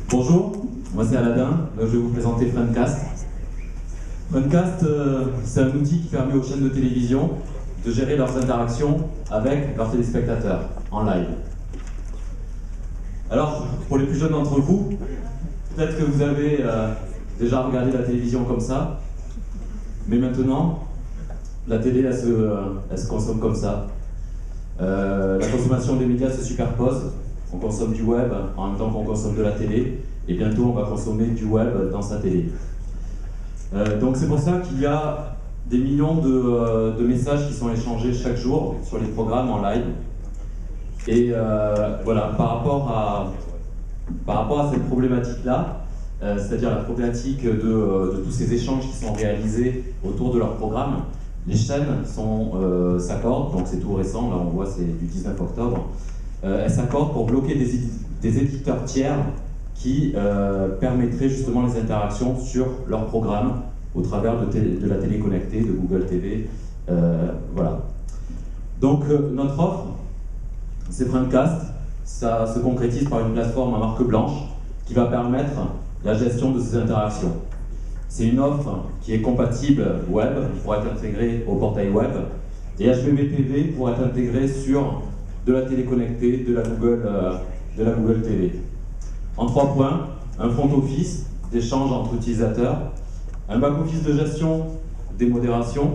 Bonjour, moi c'est Aladin, je vais vous présenter Friendcast. Friendcast, c'est un outil qui permet aux chaînes de télévision de gérer leurs interactions avec leurs téléspectateurs en live. Alors, pour les plus jeunes d'entre vous, peut-être que vous avez déjà regardé la télévision comme ça, mais maintenant, la télé, elle se consomme comme ça. La consommation des médias se superpose. On consomme du web en même temps qu'on consomme de la télé, et bientôt on va consommer du web dans sa télé. Donc c'est pour ça qu'il y a des millions de messages qui sont échangés chaque jour sur les programmes en live. Et voilà, par rapport à cette problématique-là, c'est-à-dire la problématique de tous ces échanges qui sont réalisés autour de leur programme, les chaînes s'accordent, donc c'est tout récent, là on voit c'est du 19 octobre, elles s'accordent pour bloquer des éditeurs tiers qui permettraient justement les interactions sur leur programme au travers de la télé connectée, de Google TV, voilà. Donc notre offre, c'est Friendcast, ça se concrétise par une plateforme à marque blanche qui va permettre la gestion de ces interactions. C'est une offre qui est compatible web, pour être intégrée au portail web, et HbbTV pour être intégrée sur de la télé connectée, de la Google TV. En 3 points, un front office d'échange entre utilisateurs, un back office de gestion des modérations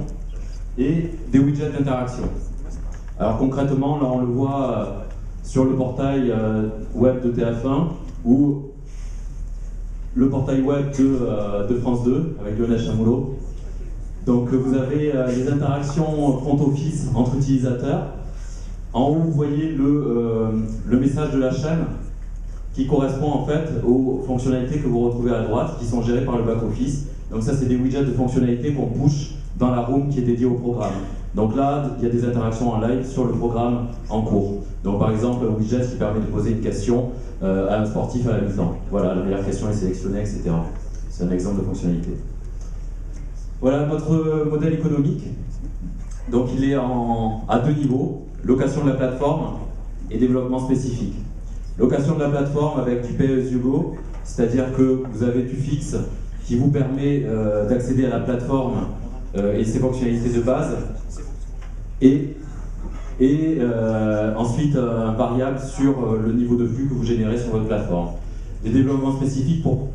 et des widgets d'interaction. Alors concrètement, là on le voit sur le portail web de TF1 ou le portail web de France 2 avec Lionel Chamoulot. Donc vous avez les interactions front office entre utilisateurs. En haut, vous voyez le message de la chaîne qui correspond en fait aux fonctionnalités que vous retrouvez à droite, qui sont gérées par le back-office. Donc ça, c'est des widgets de fonctionnalités qu'on push dans la room qui est dédiée au programme. Donc là, il y a des interactions en live sur le programme en cours. Donc par exemple, un widget qui permet de poser une question à un sportif à la mi-temps. Voilà, la meilleure question est sélectionnée, etc. C'est un exemple de fonctionnalité. Voilà notre modèle économique. Donc il est à 2 niveaux. Location de la plateforme et développement spécifique. Location de la plateforme avec du pay-as-you-go, c'est-à-dire que vous avez du fixe qui vous permet d'accéder à la plateforme et ses fonctionnalités de base, et ensuite un variable sur le niveau de flux que vous générez sur votre plateforme. Des développements spécifiques pour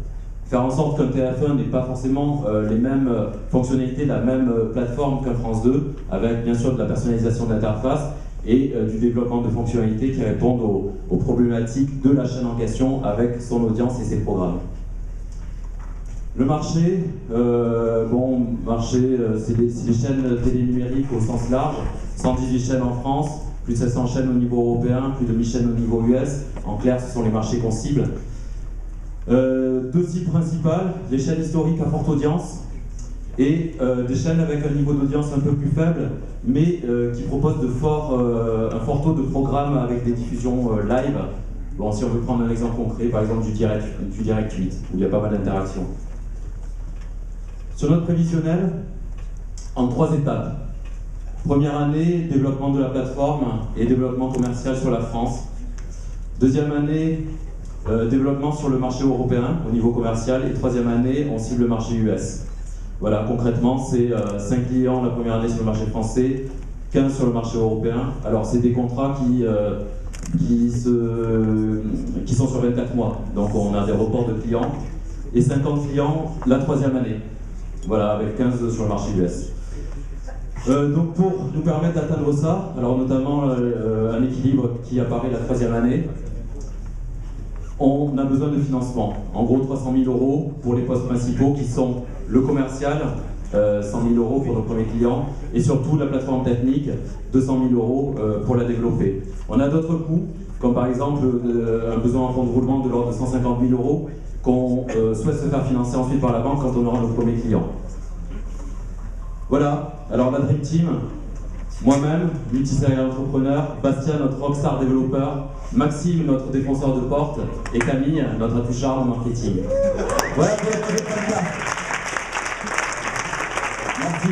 faire en sorte qu'un TF1 n'ait pas forcément les mêmes fonctionnalités de la même plateforme qu'un France 2, avec bien sûr de la personnalisation de l'interface et du développement de fonctionnalités qui répondent aux problématiques de la chaîne en question avec son audience et ses programmes. Le marché, c'est les chaînes télé numériques au sens large, 118 chaînes en France, plus de 700 chaînes au niveau européen, plus de 1000 chaînes au niveau US. En clair, ce sont les marchés qu'on cible. 2 cibles principales, les chaînes historiques à forte audience et des chaînes avec un niveau d'audience un peu plus faible, mais qui proposent un fort taux de programmes avec des diffusions live. Bon, si on veut prendre un exemple concret, par exemple du direct 8, où il y a pas mal d'interactions. Sur notre prévisionnel, en 3 étapes. Première année, développement de la plateforme et développement commercial sur la France. Deuxième année, développement sur le marché européen au niveau commercial. Et 3e année, on cible le marché US. Voilà, concrètement, c'est 5 clients la première année sur le marché français, 15 sur le marché européen. Alors, c'est des contrats qui sont sur 24 mois. Donc, on a des reports de clients. Et 50 clients la 3e année. Voilà, avec 15 sur le marché US. Donc, pour nous permettre d'atteindre ça, alors notamment un équilibre qui apparaît la 3e année, on a besoin de financement. En gros, 300 000 € pour les postes principaux qui sont le commercial, 100 000 € pour nos premiers clients, et surtout la plateforme technique, 200 000 € pour la développer. On a d'autres coûts, comme par exemple un besoin en fonds de roulement de l'ordre de 150 000 € qu'on souhaite se faire financer ensuite par la banque quand on aura nos premiers clients. Voilà, alors la Dream Team, moi-même, multisérial entrepreneur, Bastien, notre rockstar développeur, Maxime, notre défenseur de porte, et Camille, notre attouchard en marketing. Voilà, merci.